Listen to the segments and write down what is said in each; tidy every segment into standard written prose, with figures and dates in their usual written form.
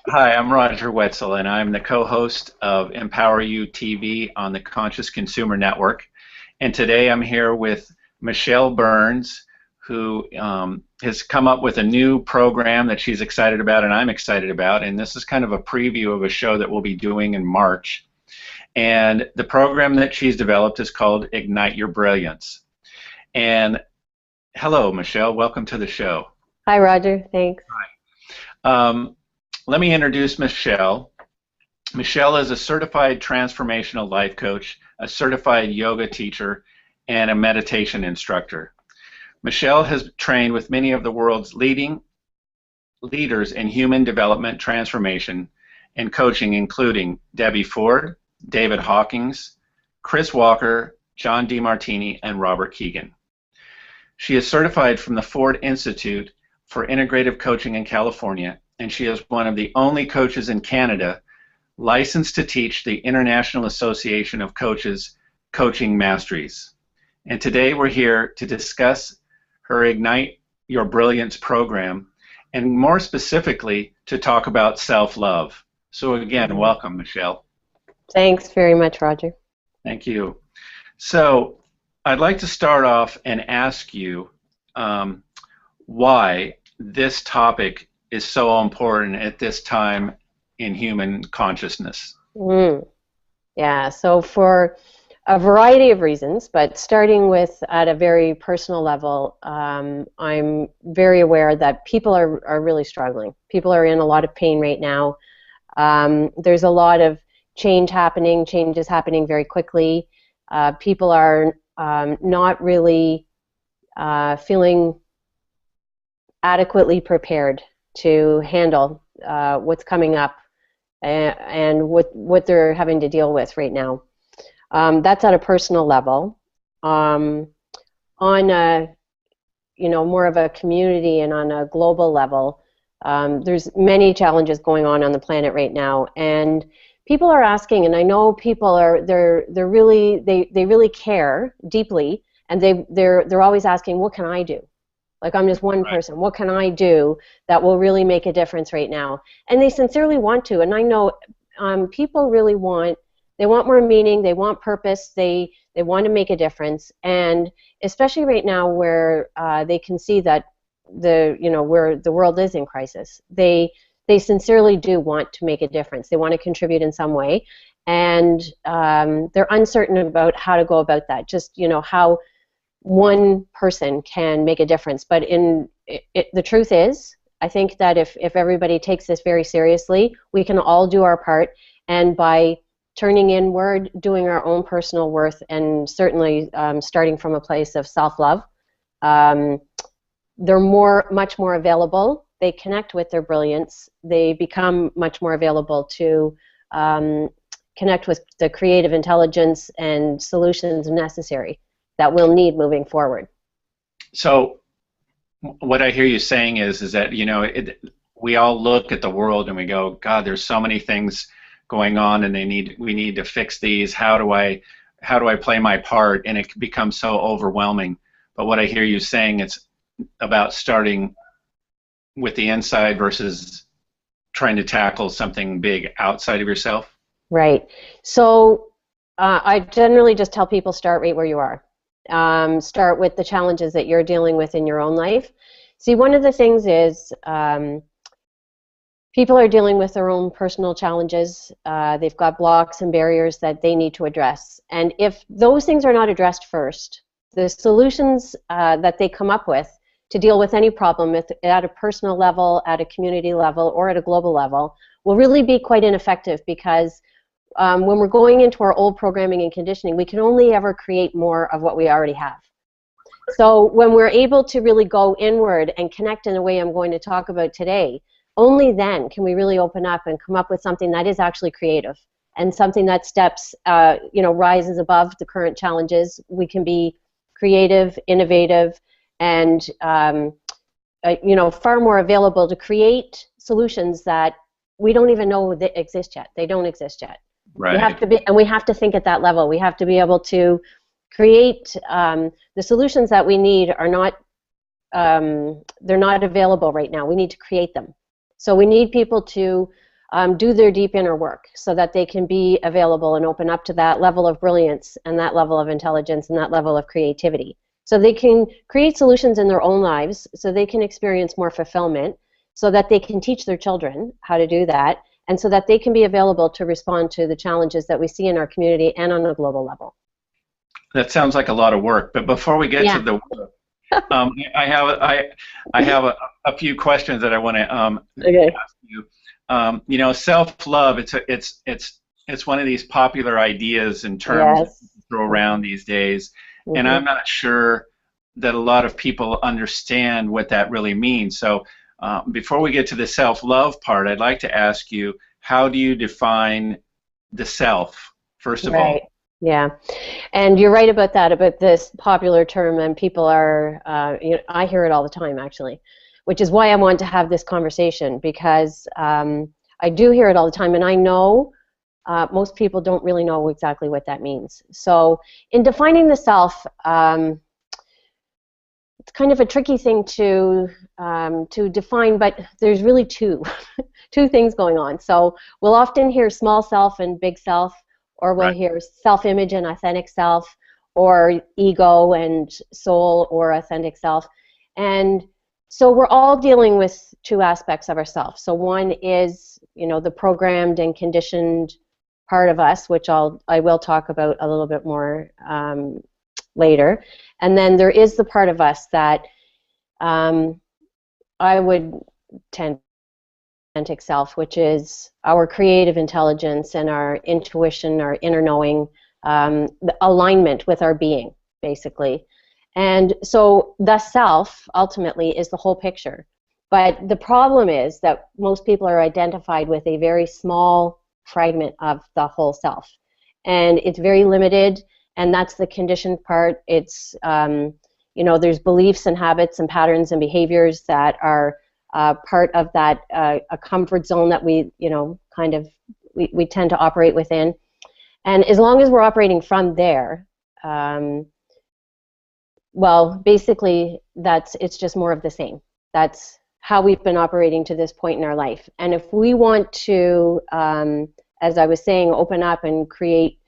Hi, I'm Roger Wetzel, and I'm the co-host of Empower You TV on the Conscious Consumer Network. And today I'm here with Michelle Burns, who has come up with a new program that she's excited about and I'm excited about. And this is kind of a preview of a show that we'll be doing in March. And the program that she's developed is called Ignite Your Brilliance. And hello, Michelle. Welcome to the show. Hi, Roger. Thanks. Um, Let me introduce Michelle. Michelle is a certified transformational life coach, a certified yoga teacher, and a meditation instructor. Michelle has trained with many of the world's leading leaders in human development transformation and coaching, including Debbie Ford, David Hawkins, Chris Walker, John DeMartini, and Robert Keegan. She is certified from the Ford Institute for Integrative Coaching in California, and she is one of the only coaches in Canada licensed to teach the International Association of Coaches Coaching Masteries. And today we're here to discuss her Ignite Your Brilliance program, and more specifically to talk about self-love. So again, welcome, Michelle. Thanks very much, Roger. Thank you. So I'd like to start off and ask you why this topic is so important at this time in human consciousness. Yeah, so for a variety of reasons, but starting with at a very personal level, I'm very aware that people are really struggling. People are in a lot of pain right now. There's a lot of changes happening very quickly. People are not really feeling adequately prepared to handle what's coming up and what they're having to deal with right now. That's at a personal level. On a, more of a community and on a global level, there's many challenges going on the planet right now, and people are asking, and I know people are they really care deeply, and they're always asking, what can I do? Like, I'm just one person. What can I do that will really make a difference right now? And they sincerely want to. And I know people really want more meaning. They want purpose. They want to make a difference. And especially right now where they can see that where the world is in crisis, they sincerely do want to make a difference. They want to contribute in some way. And they're uncertain about how to go about that. Just, how one person can make a difference. But the truth is, I think that if everybody takes this very seriously, we can all do our part, and by turning inward, doing our own personal worth, and certainly starting from a place of self-love, they're much more available. They connect with their brilliance. They become much more available to connect with the creative intelligence and solutions necessary that we'll need moving forward. So what I hear you saying is that, we all look at the world and we go, God, there's so many things going on, and we need to fix these. How do I play my part? And it becomes so overwhelming. But what I hear you saying, it's about starting with the inside versus trying to tackle something big outside of yourself. Right. So I generally just tell people, start right where you are. Start with the challenges that you're dealing with in your own life. See, one of the things is people are dealing with their own personal challenges. They've got blocks and barriers that they need to address. And if those things are not addressed first, the solutions that they come up with to deal with any problem at a personal level, at a community level, or at a global level will really be quite ineffective, because when we're going into our old programming and conditioning, we can only ever create more of what we already have. So when we're able to really go inward and connect in a way I'm going to talk about today, only then can we really open up and come up with something that is actually creative, and something that rises above the current challenges. We can be creative, innovative, and far more available to create solutions that we don't even know that exist yet. They don't exist yet. Right. We have to think at that level. We have to be able to create the solutions that we need are not they're not available right now. We need to create them. So we need people to do their deep inner work so that they can be available and open up to that level of brilliance and that level of intelligence and that level of creativity. So they can create solutions in their own lives so they can experience more fulfillment, so that they can teach their children how to do that, and so that they can be available to respond to the challenges that we see in our community and on a global level. That sounds like a lot of work, but before we get to the work, I have a few questions that I want to ask you. You know, self-love, it's one of these popular ideas and terms that people throw around these days, and I'm not sure that a lot of people understand what that really means. So before we get to the self-love part, I'd like to ask you, how do you define the self, first of all? Yeah, and you're right about that, about this popular term, and people are, I hear it all the time, actually, which is why I want to have this conversation, because I do hear it all the time, and I know most people don't really know exactly what that means. So in defining the self, it's kind of a tricky thing to define, but there's really two things going on. So we'll often hear small self and big self, or we'll hear self-image and authentic self, or ego and soul or authentic self. And so we're all dealing with two aspects of ourselves. So one is, you know, the programmed and conditioned part of us, which I will talk about a little bit more later. And then there is the part of us that I would tend authentic self, which is our creative intelligence and our intuition, our inner knowing, the alignment with our being, basically. And so the self, ultimately, is the whole picture. But the problem is that most people are identified with a very small fragment of the whole self. And it's very limited, and that's the conditioned part. It's, you know, there's beliefs and habits and patterns and behaviors that are part of that a comfort zone that we, you know, kind of, we tend to operate within. And as long as we're operating from there, well, basically, it's just more of the same. That's how we've been operating to this point in our life. And if we want to, as I was saying, open up and create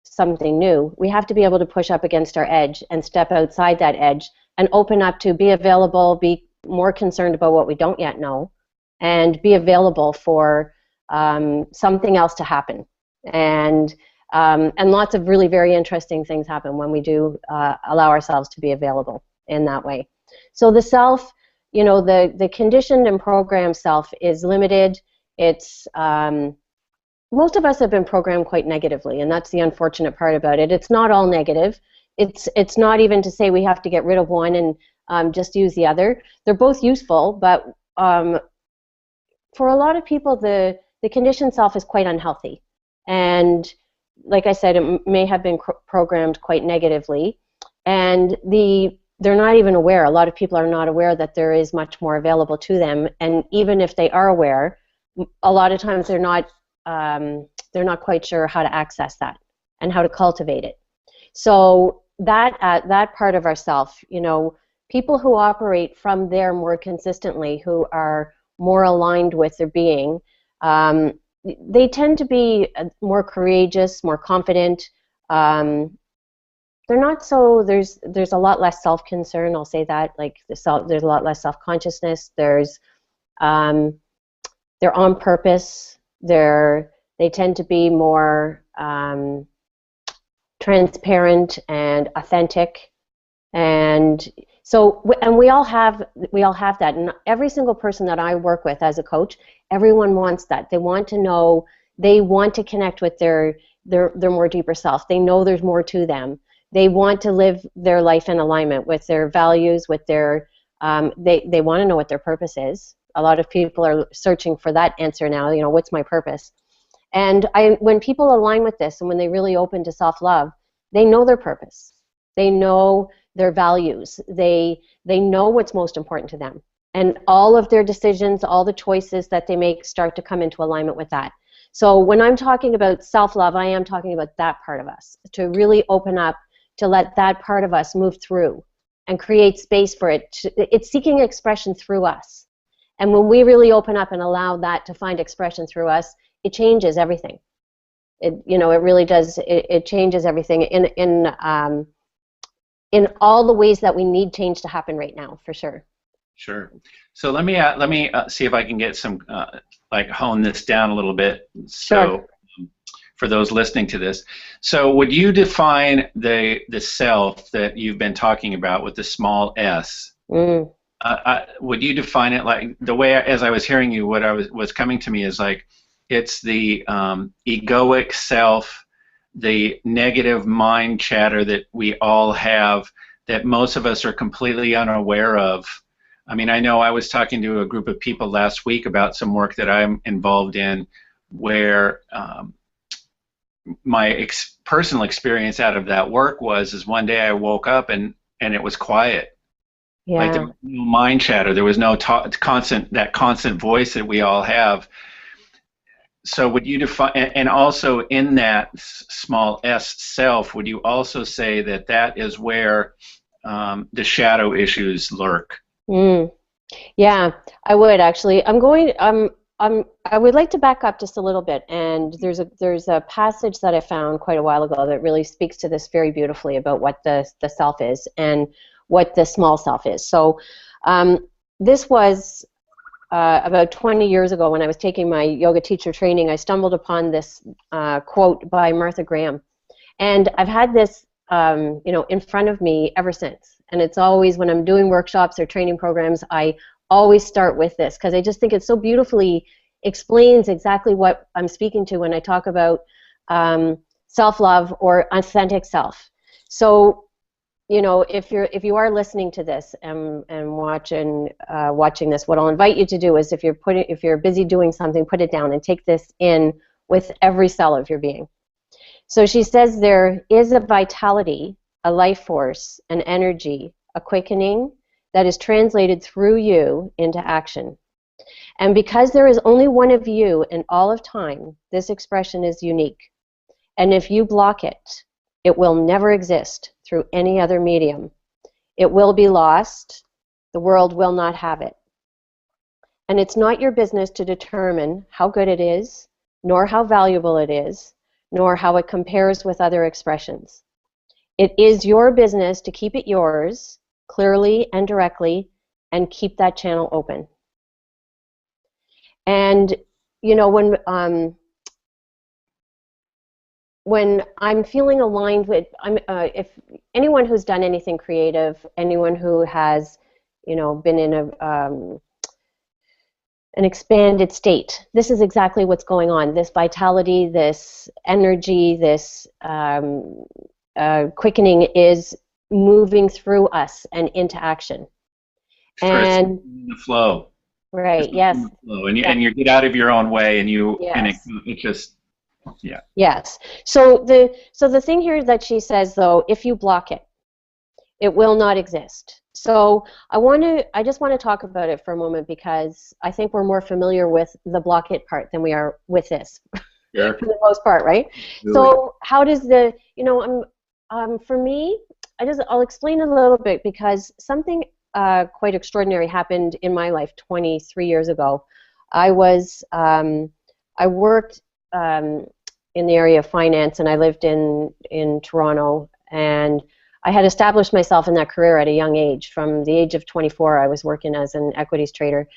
something new, we have to be able to push up against our edge and step outside that edge and open up to be available, be more concerned about what we don't yet know, and be available for something else to happen. And lots of really very interesting things happen when we do allow ourselves to be available in that way. So the self, you know, the conditioned and programmed self is limited. It's most of us have been programmed quite negatively, and that's the unfortunate part about it. It's not all negative. It's not even to say we have to get rid of one and just use the other. They're both useful, but for a lot of people, the conditioned self is quite unhealthy. And like I said, it may have been programmed quite negatively, and they're not even aware. A lot of people are not aware that there is much more available to them, and even if they are aware, a lot of times they're not quite sure how to access that and how to cultivate it. So that part of ourself, you know, people who operate from there more consistently, who are more aligned with their being, they tend to be more courageous, more confident. They're not so, there's a lot less self-concern, I'll say that, like there's a lot less self-consciousness. They're on purpose. They tend to be more transparent and authentic, and so, and we all have that. And every single person that I work with as a coach, everyone wants that. They want to know, they want to connect with their more deeper self. They know there's more to them. They want to live their life in alignment with their values, with their they want to know what their purpose is. A lot of people are searching for that answer now. You know, what's my purpose? And when people align with this, and when they really open to self-love, they know their purpose. They know their values. They know what's most important to them. And all of their decisions, all the choices that they make start to come into alignment with that. So when I'm talking about self-love, I am talking about that part of us, to really open up, to let that part of us move through and create space for it. It's seeking expression through us. And when we really open up and allow that to find expression through us, it changes everything. It really does. It changes everything in all the ways that we need change to happen right now, for sure. Sure. So let me see if I can get some hone this down a little bit. So for those listening to this, so would you define the self that you've been talking about with the small s? Would you define it like the way as I was hearing you? What was coming to me is like it's the egoic self, the negative mind chatter that we all have that most of us are completely unaware of. I mean, I know I was talking to a group of people last week about some work that I'm involved in where my personal experience out of that work is one day I woke up and it was quiet. Yeah. Like there was no mind chatter. There was no constant voice that we all have. So would you define, and also in that small s self, would you also say that that is where the shadow issues lurk? Yeah, I would actually. I would like to back up just a little bit, and there's a passage that I found quite a while ago that really speaks to this very beautifully about what the self is and what the small self is. So this was about 20 years ago when I was taking my yoga teacher training. I stumbled upon this quote by Martha Graham, and I've had this in front of me ever since. And it's always when I'm doing workshops or training programs, I always start with this because I just think it so beautifully explains exactly what I'm speaking to when I talk about self-love or authentic self. So, if you are listening to this and watching this, what I'll invite you to do is if you're busy doing something, put it down and take this in with every cell of your being. So she says there is a vitality, a life force, an energy, a quickening that is translated through you into action. And because there is only one of you in all of time, this expression is unique. And if you block it, it will never exist through any other medium. It will be lost. The world will not have it. And it's not your business to determine how good it is, nor how valuable it is, nor how it compares with other expressions. It is your business to keep it yours, clearly and directly, and keep that channel open. And when I'm feeling aligned with, if anyone who's done anything creative, anyone who has, been in an expanded state, this is exactly what's going on. This vitality, this energy, this quickening is moving through us and into action. And the flow. Right. Yes. Flow. And you get out of your own way, and it just. Yeah. Yes. So the thing here that she says, though, if you block it, it will not exist. So I just want to talk about it for a moment because I think we're more familiar with the block it part than we are with this. Sure. For the most part, right? Really? So how does for me, I'll explain a little bit because something quite extraordinary happened in my life 23 years ago. I worked in the area of finance, and I lived in Toronto, and I had established myself in that career at a young age. From the age of 24, I was working as an equities trader,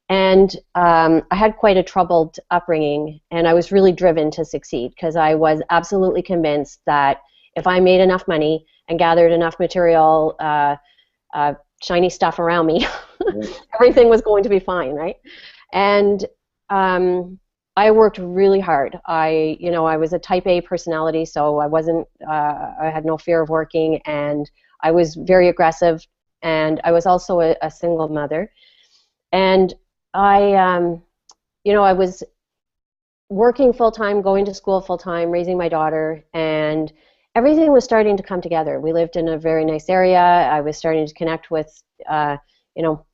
and I had quite a troubled upbringing, and I was really driven to succeed because I was absolutely convinced that if I made enough money and gathered enough material, shiny stuff around me, everything was going to be fine, right? And I worked really hard. I was a type A personality, so I had no fear of working, and I was very aggressive, and I was also a single mother. And I was working full-time, going to school full-time, raising my daughter, and everything was starting to come together. We lived in a very nice area. I was starting to connect with,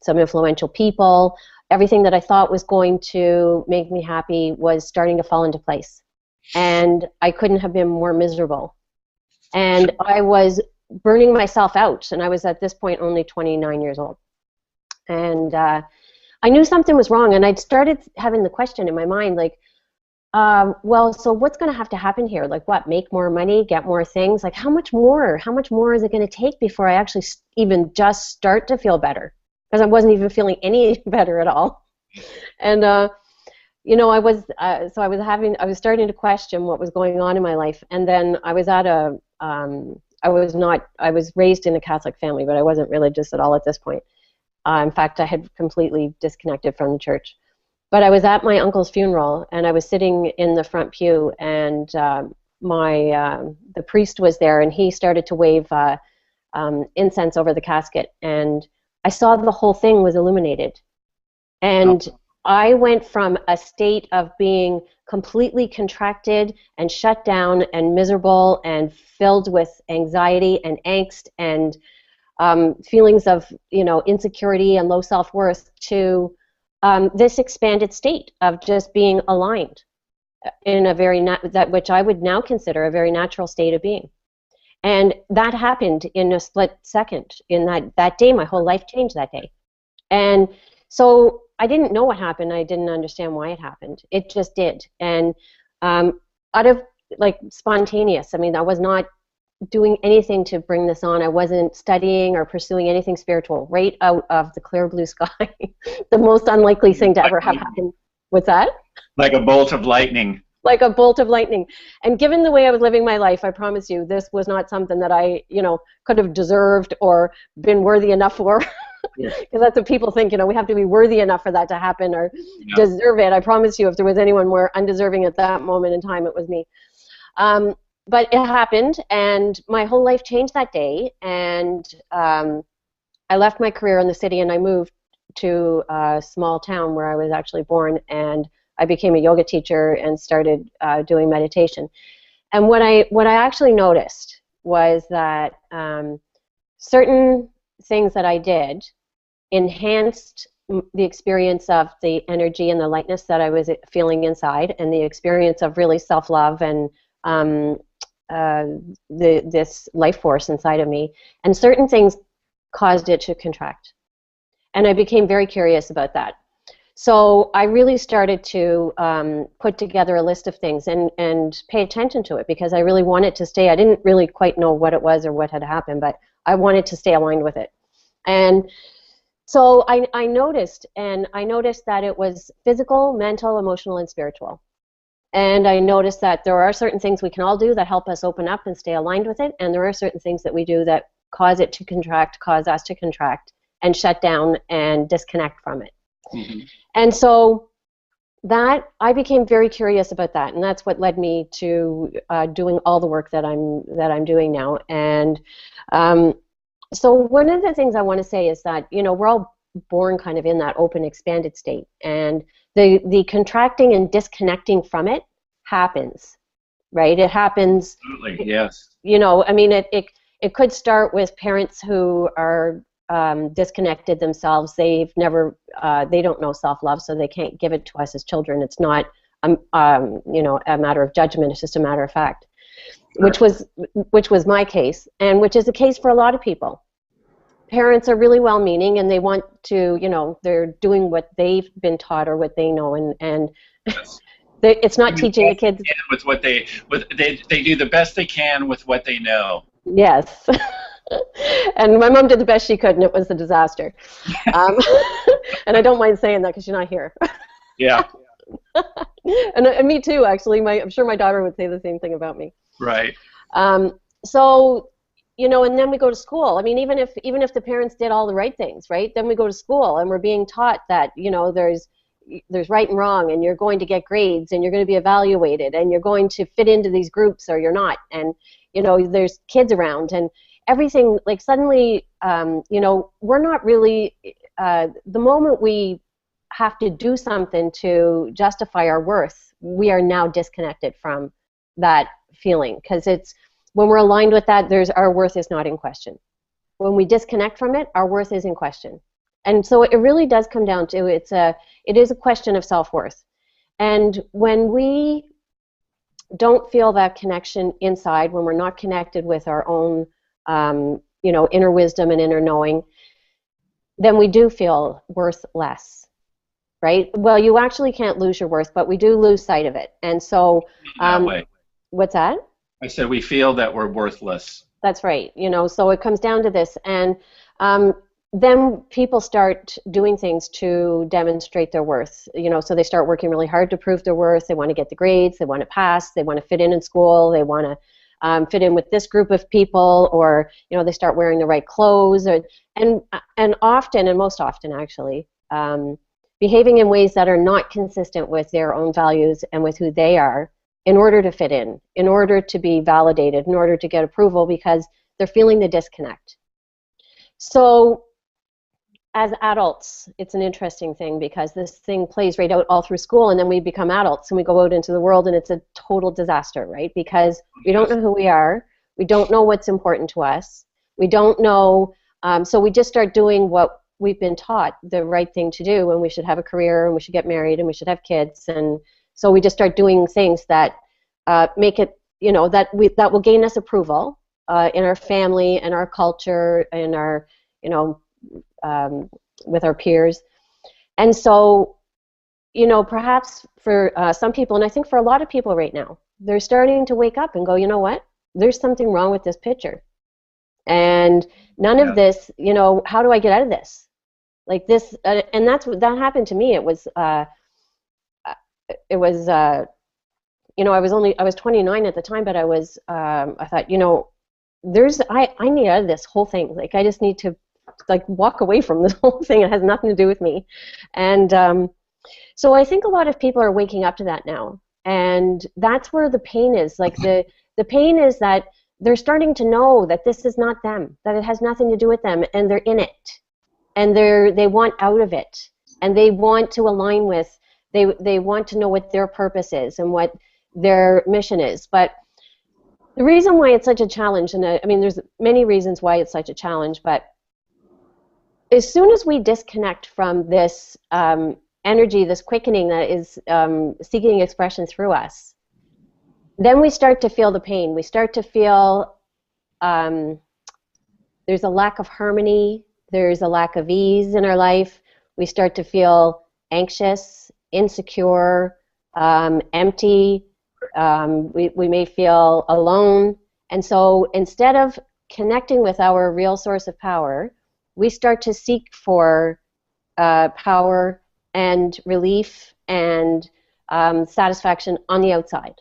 some influential people. Everything that I thought was going to make me happy was starting to fall into place. And I couldn't have been more miserable. And I was burning myself out, and I was at this point only 29 years old. And I knew something was wrong, and I'd started having the question in my mind, like, well, so what's going to have to happen here? Like what, make more money, get more things? Like how much more? How much more is it going to take before I actually even just start to feel better? Because I wasn't even feeling any better at all. And, you know, I was starting to question what was going on in my life. And then I was at I was raised in a Catholic family, but I wasn't religious at all at this point. In fact, I had completely disconnected from the church. But I was at my uncle's funeral, and I was sitting in the front pew, and the priest was there, and he started to wave incense over the casket, and I saw the whole thing was illuminated. And I went from a state of being completely contracted and shut down and miserable and filled with anxiety and angst and feelings of, you know, insecurity and low self-worth to this expanded state of just being aligned in a very that which I would now consider a very natural state of being. And that happened in a split second. In that day, my whole life changed that day. And so I didn't know what happened. I didn't understand why it happened. It just did. And out of like spontaneous, I mean, I was not doing anything to bring this on. I wasn't studying or pursuing anything spiritual. Right out of the clear blue sky, the most unlikely thing to ever have happened. What's that? Like a bolt of lightning. Like a bolt of lightning. And given the way I was living my life, I promise you, this was not something that I, you know, could have deserved or been worthy enough for. Because that's what people think, you know, we have to be worthy enough for that to happen or deserve it. I promise you, if there was anyone more undeserving at that moment in time, it was me. But it happened, and my whole life changed that day, and I left my career in the city, and I moved to a small town where I was actually born, and I became a yoga teacher and started doing meditation. And what I actually noticed was that certain things that I did enhanced the experience of the energy and the lightness that I was feeling inside, and the experience of really self-love and this life force inside of me, and certain things caused it to contract. And I became very curious about that. So I really started to put together a list of things and pay attention to it, because I really wanted to stay. I didn't really quite know what it was or what had happened, but I wanted to stay aligned with it. And so I noticed that it was physical, mental, emotional, and spiritual. And I noticed that there are certain things we can all do that help us open up and stay aligned with it, and there are certain things that we do that cause it to contract, cause us to contract, and shut down and disconnect from it. Mm-hmm. And so that I became very curious about that, and that's what led me to doing all the work that I'm doing now. And so one of the things I want to say is that, you know, we're all born kind of in that open, expanded state, and the contracting and disconnecting from it happens, right? It happens. Absolutely, yes. You know, I mean, it could start with parents who are disconnected themselves. They don't know self-love, so they can't give it to us as children. It's not, you know, a matter of judgment. It's just a matter of fact, sure. which was my case, and which is the case for a lot of people. Parents are really well-meaning, and they want to, you know, they're doing what they've been taught or what they know, and it's not teaching the kids. With what they do the best they can with what they know. Yes. And my mom did the best she could, and it was a disaster. And I don't mind saying that because she's not here. Yeah. And me too, actually. I'm sure my daughter would say the same thing about me. Right. So, you know, and then we go to school. I mean, even if the parents did all the right things, right? Then we go to school, and we're being taught that, you know, there's right and wrong, and you're going to get grades, and you're going to be evaluated, and you're going to fit into these groups or you're not. And, you know, there's kids around, and everything, like suddenly, you know, we're not really, the moment we have to do something to justify our worth, we are now disconnected from that feeling, because it's, when we're aligned with that, our worth is not in question. When we disconnect from it, our worth is in question. And so it really does come down to, it is a question of self-worth. And when we don't feel that connection inside, when we're not connected with our own, you know, inner wisdom and inner knowing, then we do feel worth less. right? Well, you actually can't lose your worth, but we do lose sight of it. And so, That way. what's that? I said we feel that we're worthless. That's right. You know, so it comes down to this, and then people start doing things to demonstrate their worth. You know, so they start working really hard to prove their worth. They want to get the grades. They want to pass. They want to fit in school. They want to fit in with this group of people, or you know, they start wearing the right clothes, and often, and most often actually, behaving in ways that are not consistent with their own values and with who they are, in order to fit in order to be validated, in order to get approval, because they're feeling the disconnect. So as adults, it's an interesting thing, because this thing plays right out all through school, and then we become adults and we go out into the world and it's a total disaster, right? Because we don't know who we are, we don't know what's important to us, we don't know, so we just start doing what we've been taught the right thing to do, and we should have a career, and we should get married, and we should have kids, and so we just start doing things that make it, you know, that will gain us approval in our family, in our culture, in our, you know, with our peers. And so, you know, perhaps for some people, and I think for a lot of people right now, they're starting to wake up and go, you know what, there's something wrong with this picture. And none of this, you know, how do I get out of this? Like this, and that happened to me. It was, you know, I was 29 at the time, but I thought, you know, I need out of this whole thing. Like, I just need to, like, walk away from this whole thing. It has nothing to do with me. And so I think a lot of people are waking up to that now. And that's where the pain is. Like, the pain is that they're starting to know that this is not them, that it has nothing to do with them, and they're in it. And they want out of it. And they want to align with, they want to know what their purpose is and what their mission is. But the reason why it's such a challenge, and I mean, there's many reasons why it's such a challenge, but as soon as we disconnect from this energy, this quickening that is seeking expression through us, then we start to feel the pain. We start to feel there's a lack of harmony, there's a lack of ease in our life. We start to feel anxious, insecure, empty. We may feel alone. And so instead of connecting with our real source of power, we start to seek for power and relief and satisfaction on the outside.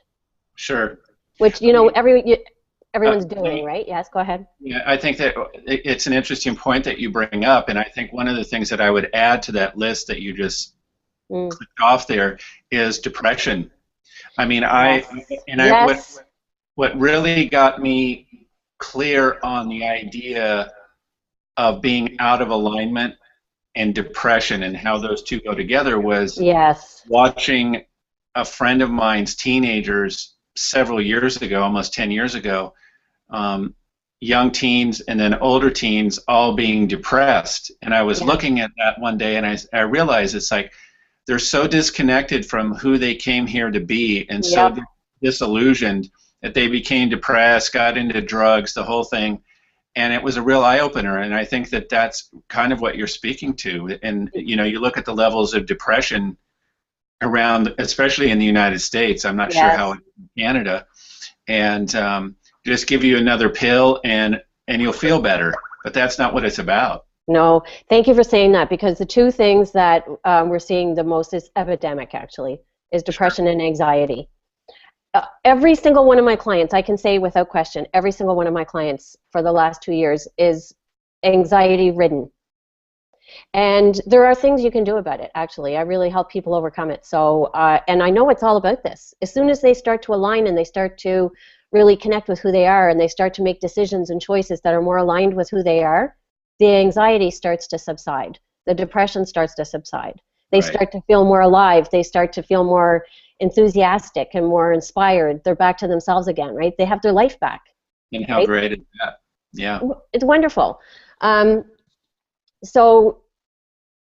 Sure. Which, you know, everyone's doing, right? Yes, go ahead. Yeah, I think that it's an interesting point that you bring up, and I think one of the things that I would add to that list that you just clicked off there is depression. I mean, what really got me clear on the idea of being out of alignment and depression and how those two go together was watching a friend of mine's teenagers several years ago, almost 10 years ago, young teens and then older teens all being depressed. And I was looking at that one day, and I realized it's like they're so disconnected from who they came here to be, and so disillusioned that they became depressed, got into drugs, the whole thing. And it was a real eye-opener, and I think that that's kind of what you're speaking to. And, you know, you look at the levels of depression around, especially in the United States. I'm not sure how in Canada. And just give you another pill, and you'll feel better. But that's not what it's about. No, thank you for saying that, because the two things that we're seeing the most is epidemic, actually, is depression and anxiety. Every single one of my clients, I can say without question, every single one of my clients for the last 2 years is anxiety-ridden. And there are things you can do about it, actually. I really help people overcome it. So, and I know it's all about this. As soon as they start to align and they start to really connect with who they are, and they start to make decisions and choices that are more aligned with who they are, the anxiety starts to subside. The depression starts to subside. They start to feel more alive. They start to feel more enthusiastic and more inspired. They're back to themselves again, right? They have their life back. And how great is that? Yeah. It's wonderful. So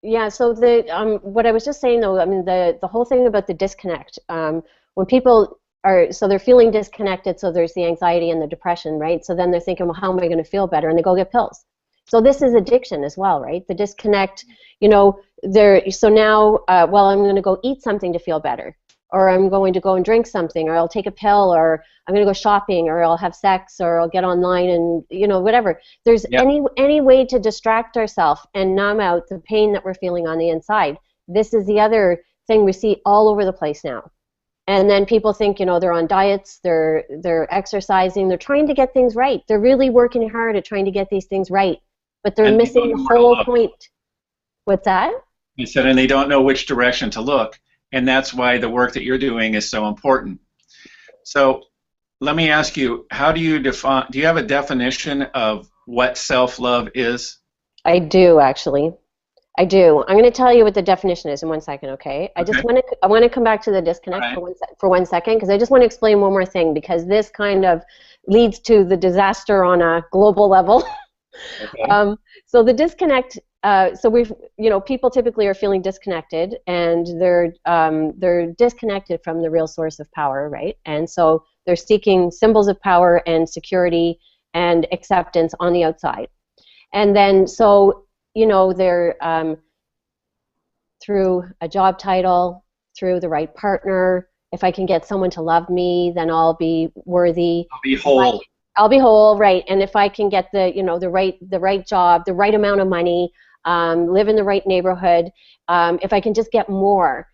the what I was just saying, though, I mean, the whole thing about the disconnect, when people are, so they're feeling disconnected, so there's the anxiety and the depression, right? So then they're thinking, well, how am I going to feel better? And they go get pills. So this is addiction as well, right? The disconnect, you know, there. So now, well, I'm going to go eat something to feel better, or I'm going to go and drink something, or I'll take a pill, or I'm going to go shopping, or I'll have sex, or I'll get online and, you know, whatever. There's any way to distract ourselves and numb out the pain that we're feeling on the inside. This is the other thing we see all over the place now. And then people think, you know, they're on diets, they're exercising, they're trying to get things right. They're really working hard at trying to get these things right, but they're missing the whole point. What's that? You said, and they don't know which direction to look, and that's why the work that you're doing is so important. So let me ask you, how do you define, do you have a definition of what self-love is? I do, actually. I do. I'm going to tell you what the definition is in 1 second, okay? I want to come back to the disconnect for 1 second, because I just want to explain one more thing, because this kind of leads to the disaster on a global level. Okay. So the disconnect, so we've, you know, people typically are feeling disconnected, and they're disconnected from the real source of power, right? And so they're seeking symbols of power and security and acceptance on the outside. And then, so, you know, they're through a job title, through the right partner. If I can get someone to love me, then I'll be worthy. I'll be whole. I'll be whole, right? And if I can get the, you know, the right job, the right amount of money, live in the right neighborhood, if I can just get more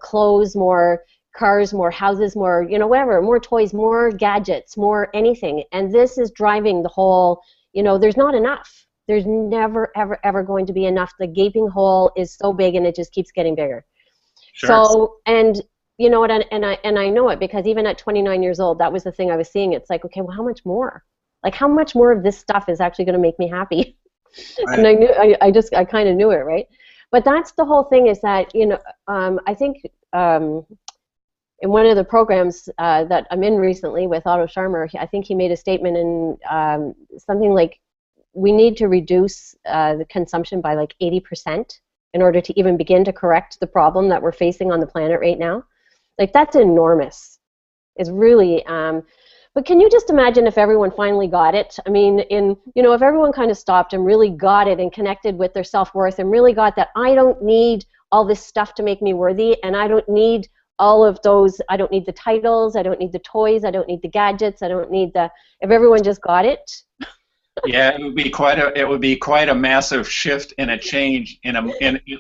clothes, more cars, more houses, more, you know, whatever, more toys, more gadgets, more anything. And this is driving the whole, you know, there's not enough. There's never, ever, ever going to be enough. The gaping hole is so big, and it just keeps getting bigger. Sure. So, and you know what, and I know it, because even at 29 years old, that was the thing I was seeing. It's like, okay, well, how much more? Like, how much more of this stuff is actually going to make me happy? Right. And I knew, I kind of knew it, right? But that's the whole thing, is that, you know, I think in one of the programs that I'm in recently with Otto Scharmer, I think he made a statement in something like, we need to reduce the consumption by like 80% in order to even begin to correct the problem that we're facing on the planet right now. Like, that's enormous. It's really, but can you just imagine if everyone finally got it? I mean, you know, if everyone kind of stopped and really got it and connected with their self-worth and really got that I don't need all this stuff to make me worthy, and I don't need all of those, I don't need the titles, I don't need the toys, I don't need the gadgets, I don't need the, if everyone just got it. Yeah, it would be quite a massive shift and a change in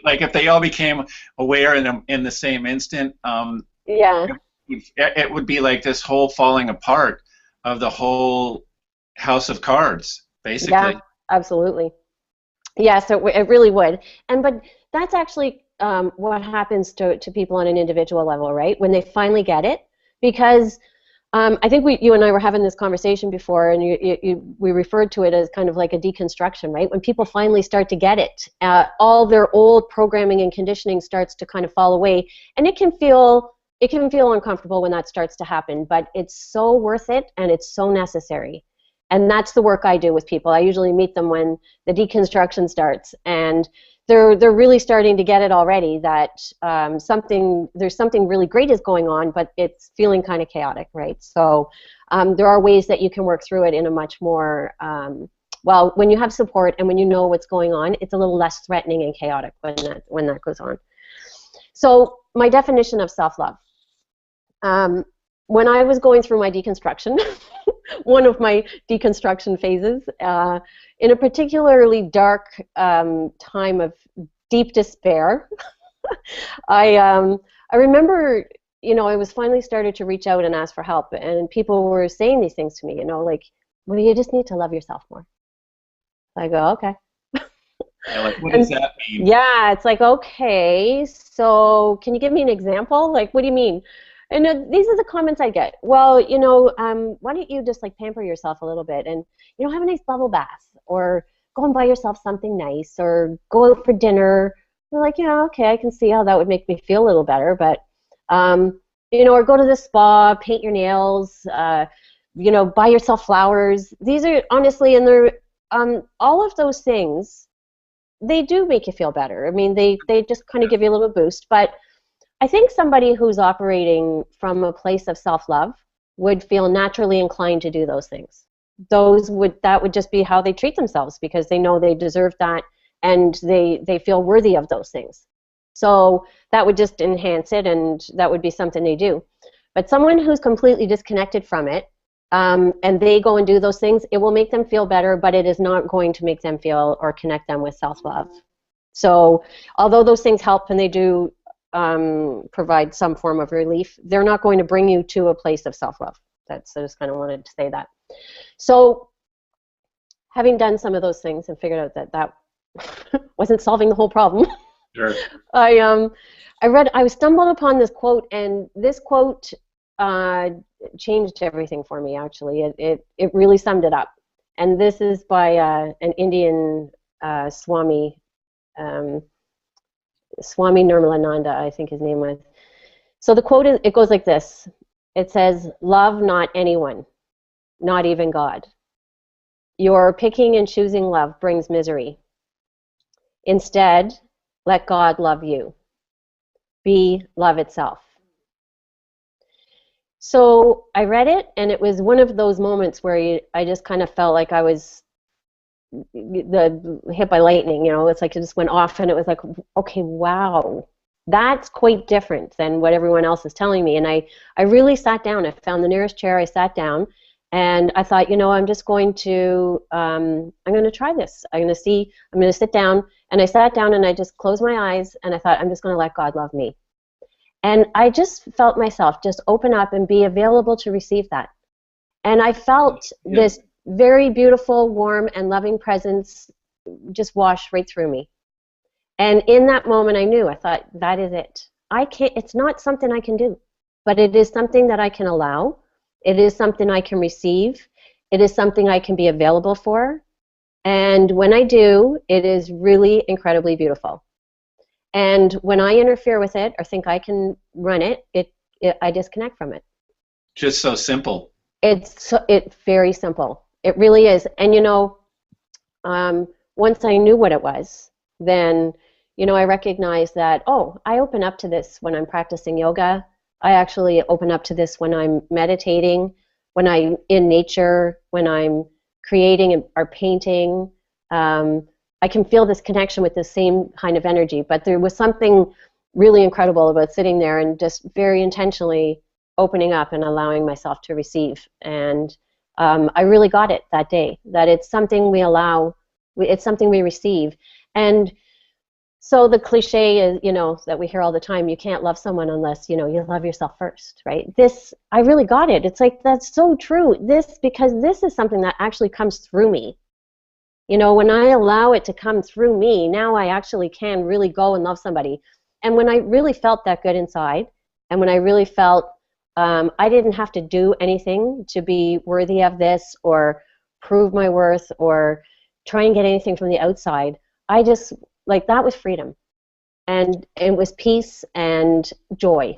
like if they all became aware in the same instant. Yeah. It would be like this whole falling apart of the whole house of cards, basically. Yeah, absolutely. Yeah, so it really would. But that's actually what happens to people on an individual level, right? When they finally get it, because I think you and I were having this conversation before, and we referred to it as kind of like a deconstruction, right? When people finally start to get it, all their old programming and conditioning starts to kind of fall away, and it can feel uncomfortable when that starts to happen, but it's so worth it, and it's so necessary. And that's the work I do with people. I usually meet them when the deconstruction starts, and they're really starting to get it already, that there's something really great is going on, but it's feeling kind of chaotic, right? So there are ways that you can work through it in a much more, well, when you have support and when you know what's going on, it's a little less threatening and chaotic when that goes on. So my definition of self-love. When I was going through my deconstruction, one of my deconstruction phases, in a particularly dark time of deep despair, I remember, you know, I was finally started to reach out and ask for help, and people were saying these things to me, you know, like, well, you just need to love yourself more. I go, okay. Yeah, like, what does that mean? Yeah, it's like, okay, so can you give me an example? Like, what do you mean? And these are the comments I get. Well, you know, why don't you just like pamper yourself a little bit and, you know, have a nice bubble bath, or go and buy yourself something nice, or go out for dinner. They're like, yeah, okay, I can see how that would make me feel a little better, but, you know, or go to the spa, paint your nails, you know, buy yourself flowers. These are honestly, and they're, all of those things, they do make you feel better. I mean, they just kind of give you a little boost, but I think somebody who's operating from a place of self-love would feel naturally inclined to do those things. that would just be how they treat themselves, because they know they deserve that, and they feel worthy of those things. So that would just enhance it, and that would be something they do. But someone who's completely disconnected from it, and they go and do those things, it will make them feel better, but it is not going to make them feel or connect them with self-love. So although those things help and they do provide some form of relief, they're not going to bring you to a place of self-love. I just kind of wanted to say that. So having done some of those things and figured out that wasn't solving the whole problem, sure. I stumbled upon this quote, and this quote changed everything for me, actually. It really summed it up. And this is by an Indian Swami, Swami Nirmalananda, I think his name was. So the quote it goes like this. It says, "Love not anyone, not even God. Your picking and choosing love brings misery. Instead, let God love you. Be love itself." So I read it, and it was one of those moments where I just kind of felt like I was hit by lightning. It's like it just went off, and it was like, okay, wow, that's quite different than what everyone else is telling me. And I really sat down. I found the nearest chair. I sat down, and I thought, I'm just going to I'm going to try this. I'm going to sit down. And I sat down, and I just closed my eyes, and I thought, I'm just going to let God love me. And I just felt myself just open up and be available to receive that. And I felt this very beautiful, warm, and loving presence just wash right through me. And in that moment, I thought, that is it. It's not something I can do, but it is something that I can allow. It is something I can receive. It is something I can be available for. And when I do, it is really incredibly beautiful. And when I interfere with it or think I can run it, I disconnect from it. Just so simple. It's very simple. It really is. And once I knew what it was, then I recognized that, I open up to this when I'm practicing yoga. I actually open up to this when I'm meditating, when I'm in nature, when I'm creating or painting. I can feel this connection with the same kind of energy, but there was something really incredible about sitting there and just very intentionally opening up and allowing myself to receive. And I really got it that day, that it's something we allow, it's something we receive. And so the cliche is, that we hear all the time, you can't love someone unless, you love yourself first, right? I really got it. It's like, that's so true. Because this is something that actually comes through me. When I allow it to come through me, now I actually can really go and love somebody. And when I really felt that good inside, and when I really felt I didn't have to do anything to be worthy of this or prove my worth or try and get anything from the outside, I just, that was freedom. And it was peace and joy,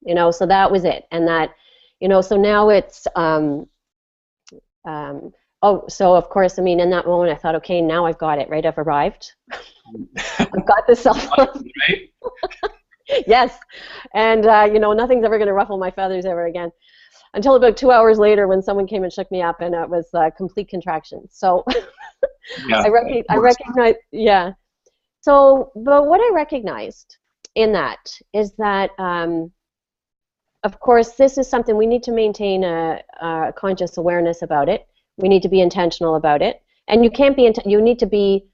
so that was it. And that, so now it's, so of course, in that moment I thought, okay, now I've got it, right? I've arrived. I've got the self-love. Right? Yes. And, nothing's ever going to ruffle my feathers ever again. Until about 2 hours later when someone came and shook me up, and it was complete contraction. So I recognize, yeah. So, but what I recognized in that is that, of course, this is something we need to maintain a conscious awareness about it. We need to be intentional about it, and you can't be. You need to be.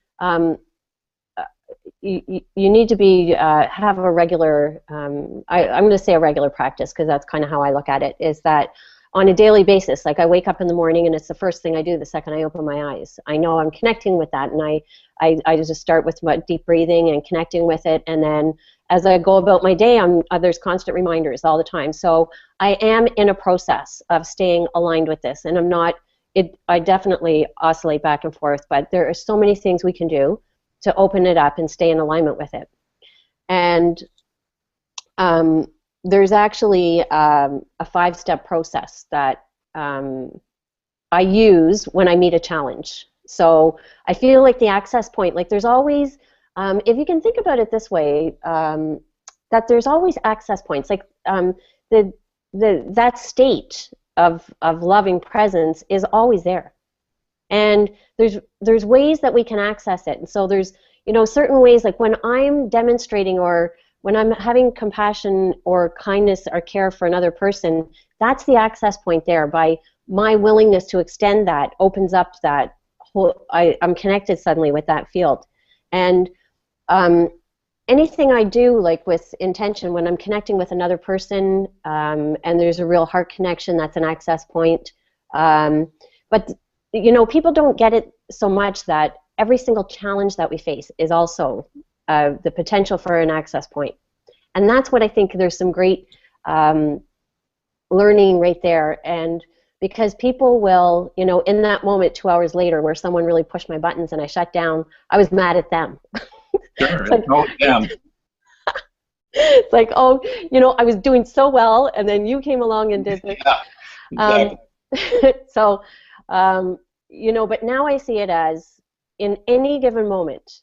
You need to be have a regular. I'm going to say a regular practice, because that's kind of how I look at it. Is that on a daily basis? Like, I wake up in the morning, and it's the first thing I do the second I open my eyes. I know I'm connecting with that, and I just start with deep breathing and connecting with it, and then as I go about my day, there's constant reminders all the time. So I am in a process of staying aligned with this, and I'm not. I definitely oscillate back and forth, but there are so many things we can do to open it up and stay in alignment with it. And there's actually a 5-step process that I use when I meet a challenge. So I feel like the access point, like there's always, if you can think about it this way, that there's always access points. Like that state of loving presence is always there. And there's ways that we can access it. And so there's, you know, certain ways, like when I'm demonstrating or when I'm having compassion or kindness or care for another person, that's the access point there. By my willingness to extend that opens up that whole, I'm connected suddenly with that field. And anything I do, like with intention, when I'm connecting with another person, and there's a real heart connection, that's an access point. But you know, people don't get it so much that every single challenge that we face is also the potential for an access point. And that's what I think there's some great learning right there. And because people will, you know, in that moment 2 hours later where someone really pushed my buttons and I shut down, I was mad at them. Sure. It's like, oh, you know, I was doing so well, and then you came along and did this. Yeah, exactly. So, you know, but now I see it as in any given moment,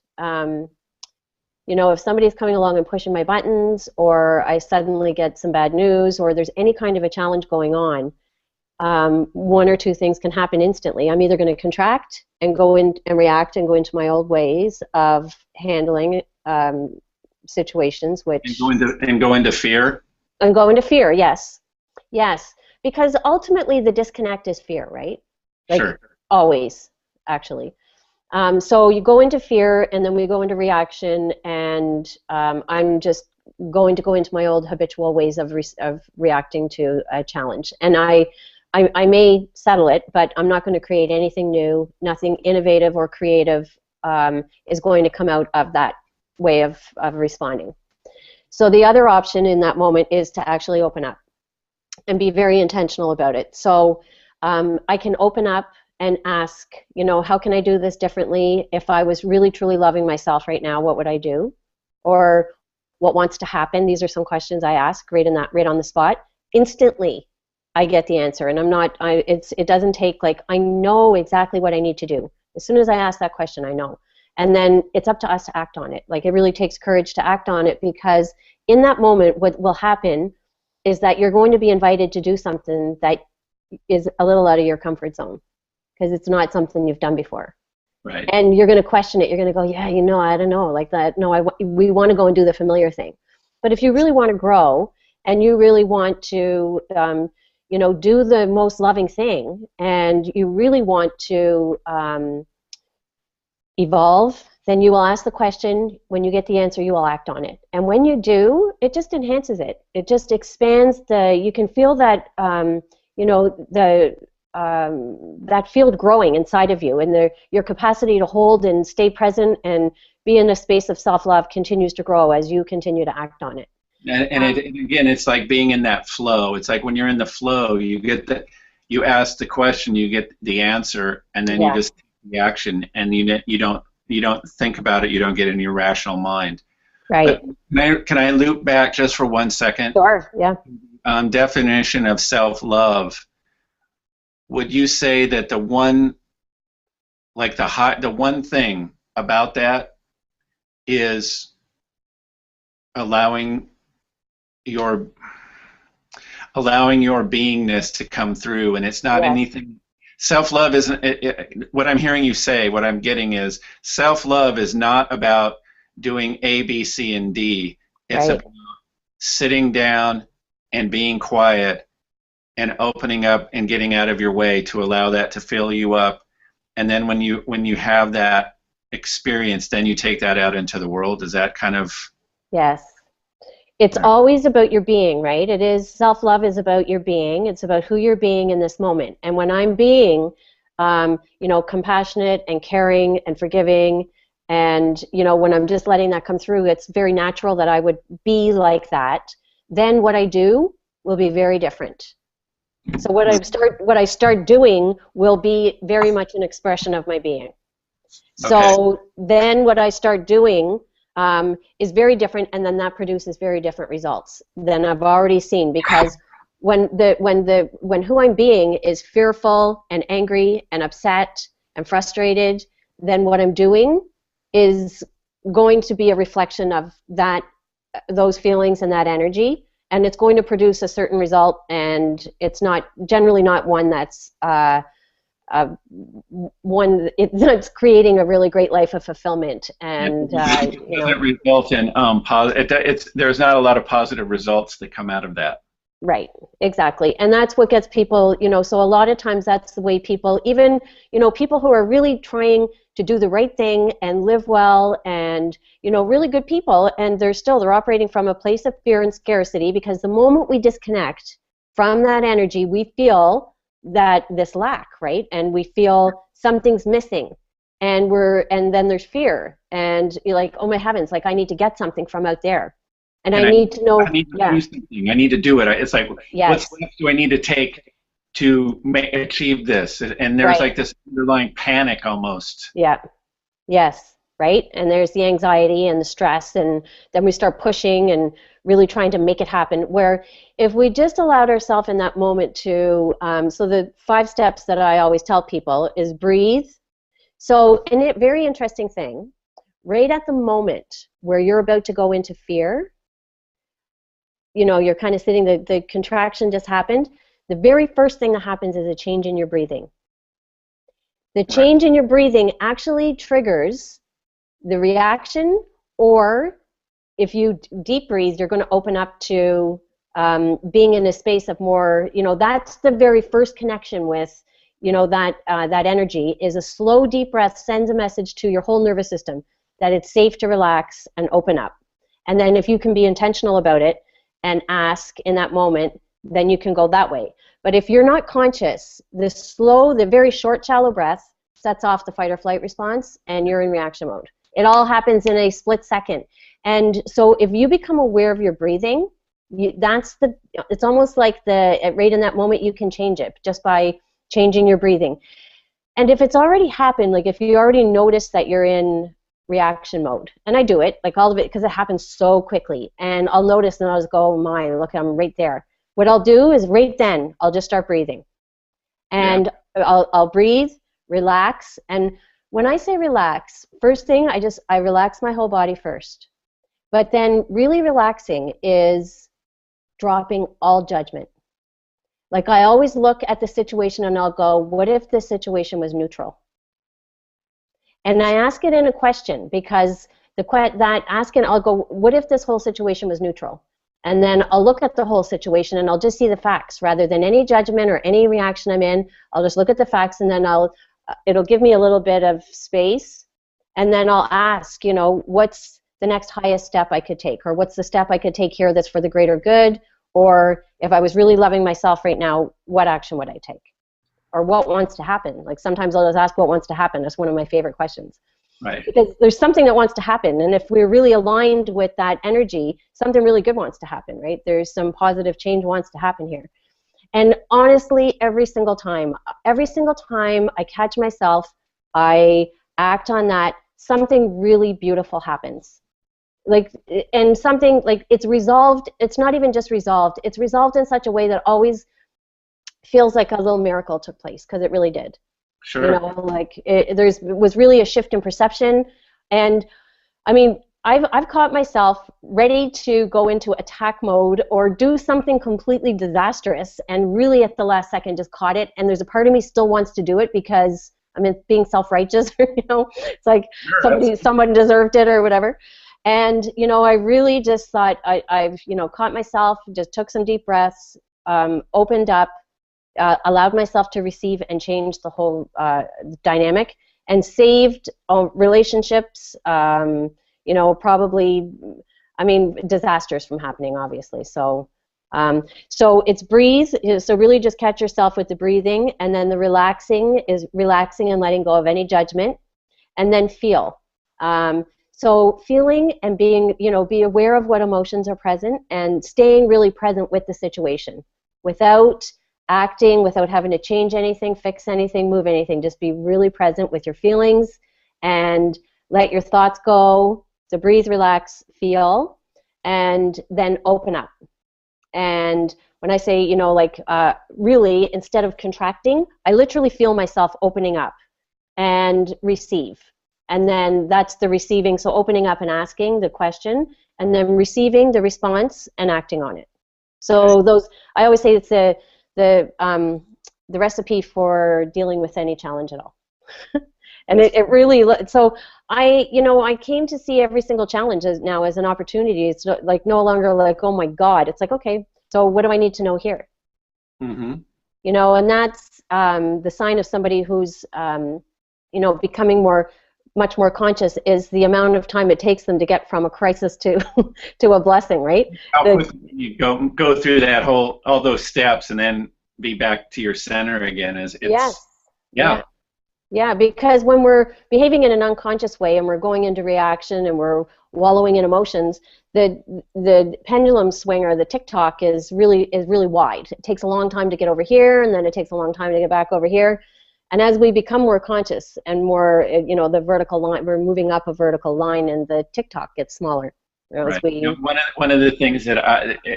you know, if somebody's coming along and pushing my buttons, or I suddenly get some bad news, or there's any kind of a challenge going on, one or two things can happen instantly. I'm either going to contract and go in and react and go into my old ways of handling situations, which and go into fear. And go into fear, yes, yes, because ultimately the disconnect is fear, right? Like, sure. Always, actually. So you go into fear, and then we go into reaction, and I'm just going to go into my old habitual ways of reacting to a challenge. And I may settle it, but I'm not going to create anything new. Nothing innovative or creative is going to come out of that way of responding. So the other option in that moment is to actually open up and be very intentional about it. So I can open up and ask, you know, how can I do this differently? If I was really truly loving myself right now, what would I do? Or what wants to happen? These are some questions I ask right on the spot. Instantly, I get the answer, and it doesn't take, like, I know exactly what I need to do. As soon as I ask that question, I know. And then it's up to us to act on it. Like, it really takes courage to act on it, because in that moment, what will happen is that you're going to be invited to do something that is a little out of your comfort zone, because it's not something you've done before. Right. And you're going to question it. You're going to go, yeah, you know, I don't know, like that. No, we want to go and do the familiar thing. But if you really want to grow and you really want to, you know, do the most loving thing, and you really want to evolve, then you will ask the question. When you get the answer, you will act on it. And when you do, it just enhances it. It just expands you can feel that, you know, that field growing inside of you, and your capacity to hold and stay present and be in a space of self-love continues to grow as you continue to act on it. And again, it's like being in that flow. It's like when you're in the flow, you ask the question, you get the answer, and then you just take the action, and you don't think about it. You don't get in your rational mind. Right. But can I loop back just for 1 second? Sure. Yeah. Definition of self-love. Would you say that the one thing about that is allowing your beingness to come through, and it's not anything. Self-love isn't what I'm hearing you say. What I'm getting is self-love is not about doing A, B, C, and D. It's about sitting down and being quiet and opening up and getting out of your way to allow that to fill you up. And then when you have that experience, then you take that out into the world. Is that kind of... Yes. It's always about your being, right? It is, self-love is about your being. It's about who you're being in this moment. And when I'm being, you know, compassionate and caring and forgiving, and, you know, when I'm just letting that come through, it's very natural that I would be like that. Then what I do will be very different. So what I start doing will be very much an expression of my being. So then what I start doing is very different, and then that produces very different results than I've already seen, because when who I'm being is fearful and angry and upset and frustrated, then what I'm doing is going to be a reflection of those feelings and that energy, and it's going to produce a certain result, and it's not generally not one that's that's creating a really great life of fulfillment. And it doesn't result in there's not a lot of positive results that come out of that. Right, exactly. And that's what gets people, so a lot of times that's the way people, even, people who are really trying to do the right thing and live well and, really good people, and they're operating from a place of fear and scarcity, because the moment we disconnect from that energy, we feel that this lack, right? And we feel something's missing, and then there's fear, and you're like, oh my heavens, like I need to get something from out there. And I need to know. I need to do something. I need to do it. It's like, what steps do I need to take to achieve this? And there's like this underlying panic almost. Yeah. Yes. Right. And there's the anxiety and the stress, and then we start pushing and really trying to make it happen. Where if we just allowed ourselves in that moment to, so the 5 steps that I always tell people is breathe. So, and a very interesting thing, right at the moment where you're about to go into fear, you're kind of sitting, the contraction just happened. The very first thing that happens is a change in your breathing. The change in your breathing actually triggers the reaction, or if you deep breathe, you're going to open up to being in a space of more, that's the very first connection with, that energy is a slow, deep breath sends a message to your whole nervous system that it's safe to relax and open up. And then if you can be intentional about it, and ask in that moment, then you can go that way. But if you're not conscious, the very short, shallow breath sets off the fight or flight response, and you're in reaction mode. It all happens in a split second. And so if you become aware of your breathing, it's almost like right in that moment you can change it just by changing your breathing. And if it's already happened, like if you already notice that you're in reaction mode, and I do it, like all of it, because it happens so quickly, and I'll notice and I'll just go, oh my, look, I'm right there. What I'll do is right then I'll just start breathing, and I'll breathe, relax. And when I say relax, first thing I relax my whole body first, but then really relaxing is dropping all judgment. Like I always look at the situation and I'll go, what if this situation was neutral? And I ask it in a question, because I'll go, what if this whole situation was neutral? And then I'll look at the whole situation and I'll just see the facts rather than any judgment or any reaction I'm in. I'll just look at the facts, and then it'll give me a little bit of space, and then I'll ask, what's the next highest step I could take, or what's the step I could take here that's for the greater good, or if I was really loving myself right now, what action would I take? Or what wants to happen? Like sometimes I'll just ask what wants to happen. That's one of my favorite questions. Right. Because there's something that wants to happen, and if we're really aligned with that energy, something really good wants to happen, right? There's some positive change wants to happen here. And honestly, every single time I catch myself, I act on that, something really beautiful happens. And something like it's resolved. It's not even just resolved. It's resolved in such a way that always feels like a little miracle took place, because it really did. Sure. There was really a shift in perception, and I mean, I've caught myself ready to go into attack mode or do something completely disastrous, and really at the last second just caught it. And there's a part of me still wants to do it because I'm being self-righteous. It's like someone deserved it or whatever. And I really just thought I've caught myself, just took some deep breaths, opened up. Allowed myself to receive and change the whole dynamic, and saved relationships, probably, disasters from happening, obviously. So it's breathe. So really just catch yourself with the breathing, and then the relaxing is relaxing and letting go of any judgment, and then feel. So feeling and being, be aware of what emotions are present, and staying really present with the situation without acting, without having to change anything, fix anything, move anything. Just be really present with your feelings and let your thoughts go. So breathe, relax, feel, and then open up. And when I say, really, instead of contracting, I literally feel myself opening up and receive. And then that's the receiving. So opening up and asking the question, and then receiving the response and acting on it. So those, I always say it's the recipe for dealing with any challenge at all. And it really, so I came to see every single challenge now as an opportunity. It's like no longer like, oh my God, it's like, okay, so what do I need to know here? Mm-hmm. And that's the sign of somebody who's, becoming much more conscious is the amount of time it takes them to get from a crisis to to a blessing, right? How quickly you go through all those steps and then be back to your center again? Yes. Yeah. Yeah, because when we're behaving in an unconscious way and we're going into reaction and we're wallowing in emotions, the pendulum swing or the tick-tock is really wide. It takes a long time to get over here, and then it takes a long time to get back over here. And as we become more conscious and more, the vertical line, we're moving up a vertical line, and the tick-tock gets smaller. Right. One of the things that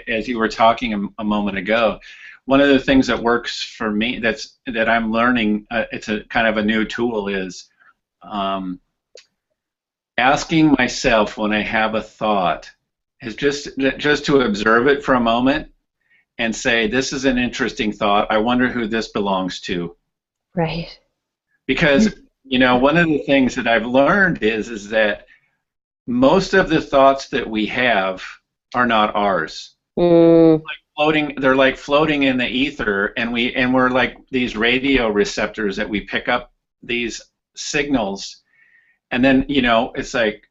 as you were talking a moment ago, one of the things that works for me that I'm learning, it's a kind of a new tool, is asking myself when I have a thought is just to observe it for a moment and say, this is an interesting thought. I wonder who this belongs to. Right. Because one of the things that I've learned is that most of the thoughts that we have are not ours. They're like floating in the ether, and we're like these radio receptors that we pick up these signals, and then it's like,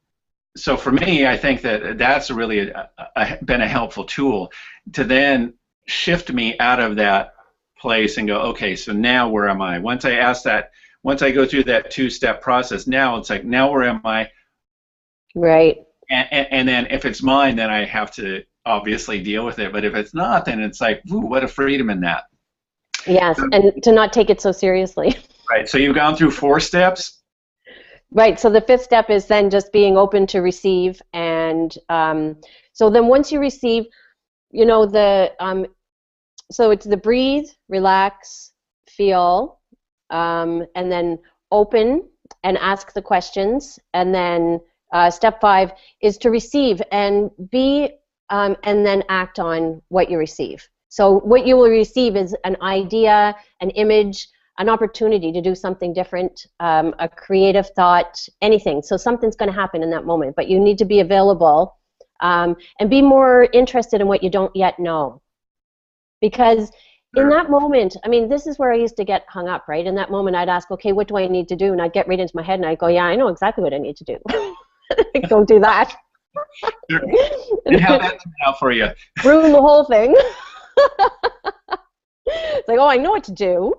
so for me, I think that's really been a helpful tool to then shift me out of that place and go, okay, so now where am I? Once I go through that two-step process, now it's like, now where am I? Right. And then if it's mine, then I have to obviously deal with it. But if it's not, then it's like, ooh, what a freedom in that. Yes, and to not take it so seriously. Right. So you've gone through 4 steps. Right. So the 5th step is then just being open to receive, and so then once you receive, so it's the breathe, relax, feel, and then open and ask the questions, and then step 5 is to receive and be. And then act on what you receive. So what you will receive is an idea, an image, an opportunity to do something different, a creative thought, anything. So something's going to happen in that moment, but you need to be available and be more interested in what you don't yet know. Because in that moment, this is where I used to get hung up, right? In that moment, I'd ask, okay, what do I need to do? And I'd get right into my head, and I'd go, yeah, I know exactly what I need to do. Don't do that. Sure. And how that turned out for you? Ruin the whole thing. It's like, oh, I know what to do.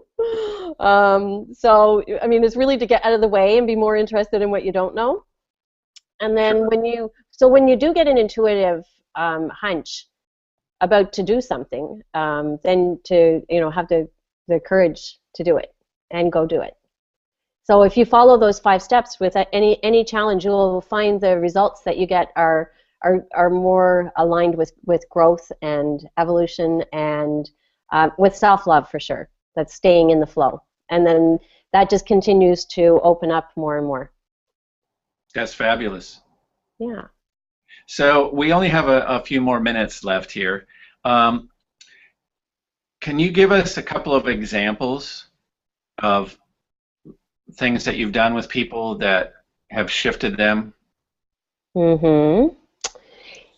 So, it's really to get out of the way and be more interested in what you don't know. And then when you do get an intuitive hunch about to do something, then to have the courage to do it and go do it. So if you follow those 5 steps with any challenge, you will find the results that you get are more aligned with growth and evolution and with self-love for sure. That's staying in the flow. And then that just continues to open up more and more. That's fabulous. Yeah. So we only have a few more minutes left here. Can you give us a couple of examples of things that you've done with people that have shifted them?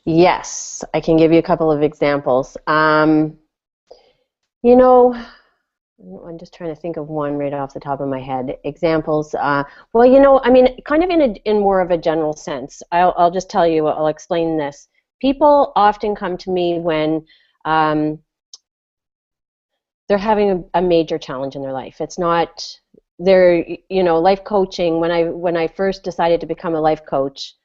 Yes, I can give you a couple of examples. I'm just trying to think of one right off the top of my head. Examples. Kind of in more of a general sense. I'll just tell you. I'll explain this. People often come to me when they're having a major challenge in their life. It's not. They're, life coaching, when I first decided to become a life coach,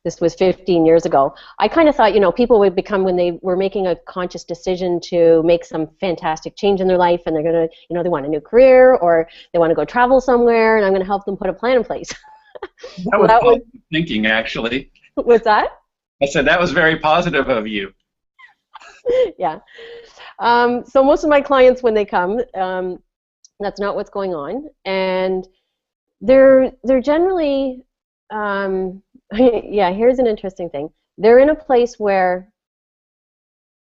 this was 15 years ago, I kind of thought, people would become, when they were making a conscious decision to make some fantastic change in their life, and they're going to, they want a new career, or they want to go travel somewhere, and I'm going to help them put a plan in place. That was positive thinking, actually. What's that? I said that was very positive of you. Yeah. So most of my clients, when they come, that's not what's going on, and they're generally, yeah. Here's an interesting thing. They're in a place where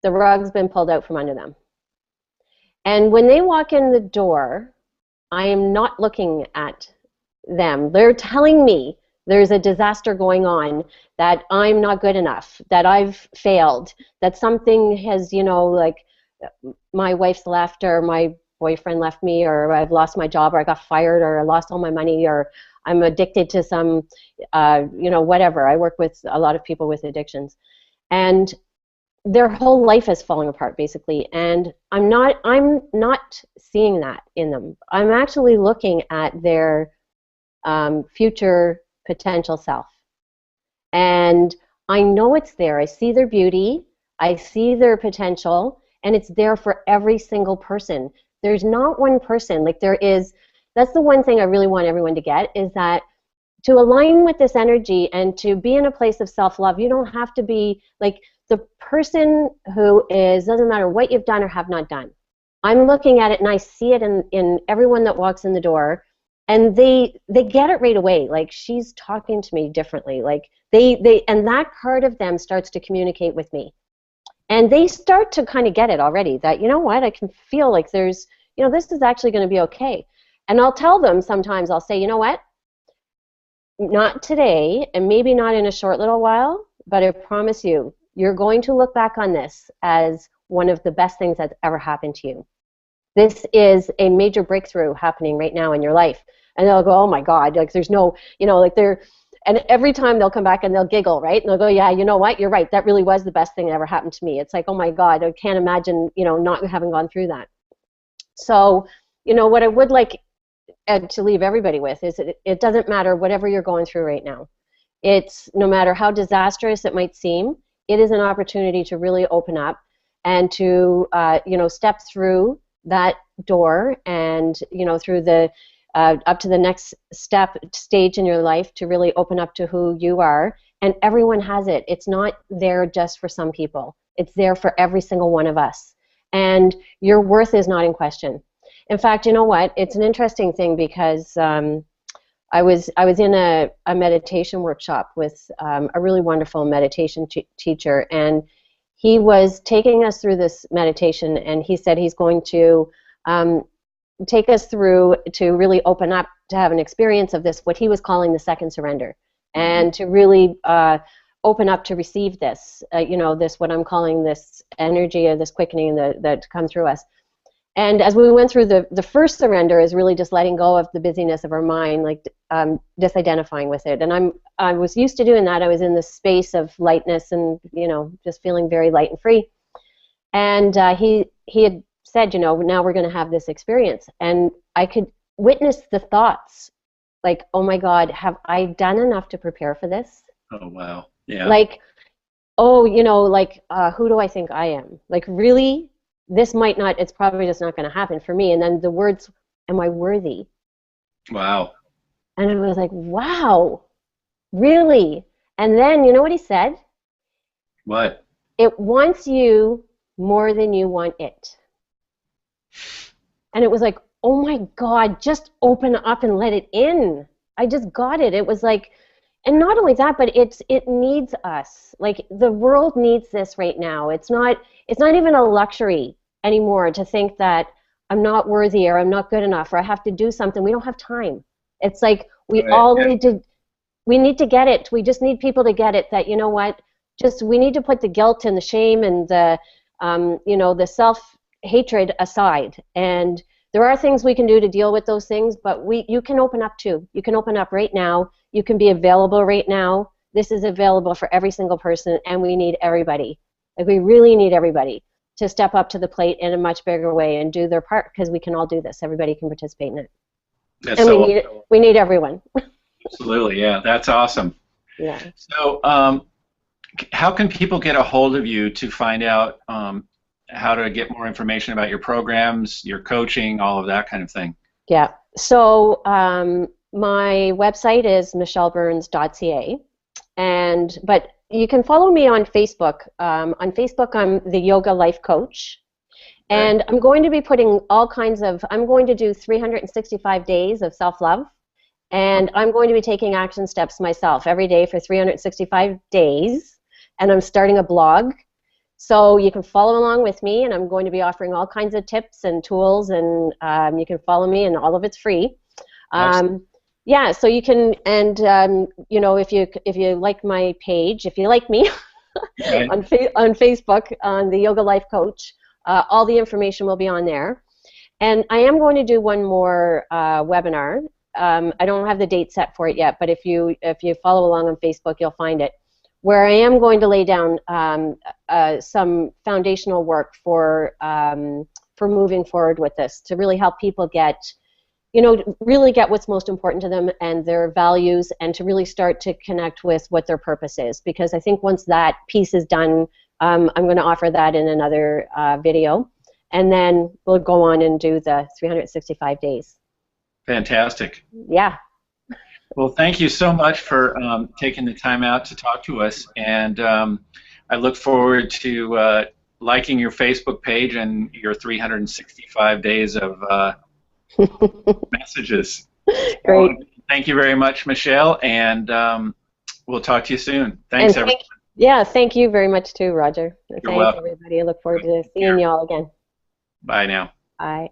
the rug's been pulled out from under them. And when they walk in the door, I am not looking at them. They're telling me there's a disaster going on, that I'm not good enough, that I've failed, that something has, you know, like my wife's left, or my boyfriend left me, or I've lost my job, or I got fired, or I lost all my money, or I'm addicted to some, you know, whatever. I work with a lot of people with addictions. And their whole life is falling apart, basically. And I'm not seeing that in them. I'm actually looking at their future potential self. And I know it's there. I see their beauty, I see their potential, and it's there for every single person. There's not one person, like there is, that's the one thing I really want everyone to get, is that to align with this energy and to be in a place of self-love, you don't have to be like the person who is, doesn't matter what you've done or have not done. I'm looking at it and I see it in everyone that walks in the door, and they get it right away. Like, she's talking to me differently. Like and that part of them starts to communicate with me. And they start to kind of get it already, that, you know what, I can feel like there's, you know, this is actually going to be okay. And I'll tell them sometimes, I'll say, you know what, not today, and maybe not in a short little while, but I promise you, you're going to look back on this as one of the best things that's ever happened to you. This is a major breakthrough happening right now in your life. And they'll go, oh my God, like there's no, you know, like they're, and every time they'll come back and they'll giggle, right? And they'll go, yeah, you know what, you're right, that really was the best thing that ever happened to me. It's like, oh my God, I can't imagine, you know, not having gone through that. So, you know, what I would like to leave everybody with is it doesn't matter whatever you're going through right now. It's no matter how disastrous it might seem, it is an opportunity to really open up and to, you know, step through that door and, you know, through the, up to the next stage in your life, to really open up to who you are. And everyone has it. It's not there just for some people. It's there for every single one of us. And your worth is not in question. In fact, you know what? It's an interesting thing, because I was in a meditation workshop with a really wonderful meditation teacher, and he was taking us through this meditation, and he said he's going to take us through to really open up to have an experience of this, what he was calling the second surrender, and to really open up to receive this, you know, this, what I'm calling this energy or this quickening that come through us. And as we went through the first surrender is really just letting go of the busyness of our mind, like disidentifying with it. And I was used to doing that. I was in this space of lightness and, you know, just feeling very light and free. And he had said, you know, now we're going to have this experience. And I could witness the thoughts, like, oh my God, have I done enough to prepare for this? Oh, wow. Yeah. Like, oh, you know, like, who do I think I am? Like, really? This might not, it's probably just not going to happen for me. And then the words, am I worthy? Wow. And I was like, wow, really? And then, you know what he said? What? It wants you more than you want it. And it was like, oh my God, just open up and let it in. I just got it. It was like, and not only that, but it needs us. Like, the world needs this right now. It's not even a luxury anymore to think that I'm not worthy or I'm not good enough or I have to do something. We don't have time. It's like we need to get it. We just need people to get it, that, you know what, just we need to put the guilt and the shame and the you know, the self-hatred aside. And there are things we can do to deal with those things, but you can open up too. You can open up right now. You can be available right now. This is available for every single person, and we need everybody. Like, we really need everybody to step up to the plate in a much bigger way and do their part, because we can all do this. Everybody can participate in it. That's and so we need everyone. Absolutely, yeah. That's awesome. Yeah. So how can people get a hold of you to find out how to get more information about your programs, your coaching, all of that kind of thing? Yeah. So my website is michelleburns.ca, but you can follow me on Facebook. On Facebook, I'm the Yoga Life Coach, and I'm going to be putting all kinds of, I'm going to do 365 days of self-love, and I'm going to be taking action steps myself every day for 365 days, and I'm starting a blog. So you can follow along with me, and I'm going to be offering all kinds of tips and tools, and you can follow me, and all of it's free. Yeah, so you can, and you know, if you like my page, if you like me Right. on Facebook, on the Yoga Life Coach, all the information will be on there. And I am going to do one more webinar. I don't have the date set for it yet, but if you follow along on Facebook, you'll find it, where I am going to lay down some foundational work for moving forward with this, to really help people get, you know, really get what's most important to them and their values, and to really start to connect with what their purpose is. Because I think once that piece is done, I'm going to offer that in another video, and then we'll go on and do the 365 days. Fantastic. Yeah. Well, thank you so much for taking the time out to talk to us, and I look forward to liking your Facebook page and your 365 days of messages. Great. Thank you very much, Michelle, and we'll talk to you soon. Thanks, everybody. Yeah, thank you very much too, Roger. You're Thanks, welcome. everybody. I look forward to seeing you all again. Bye now. Bye.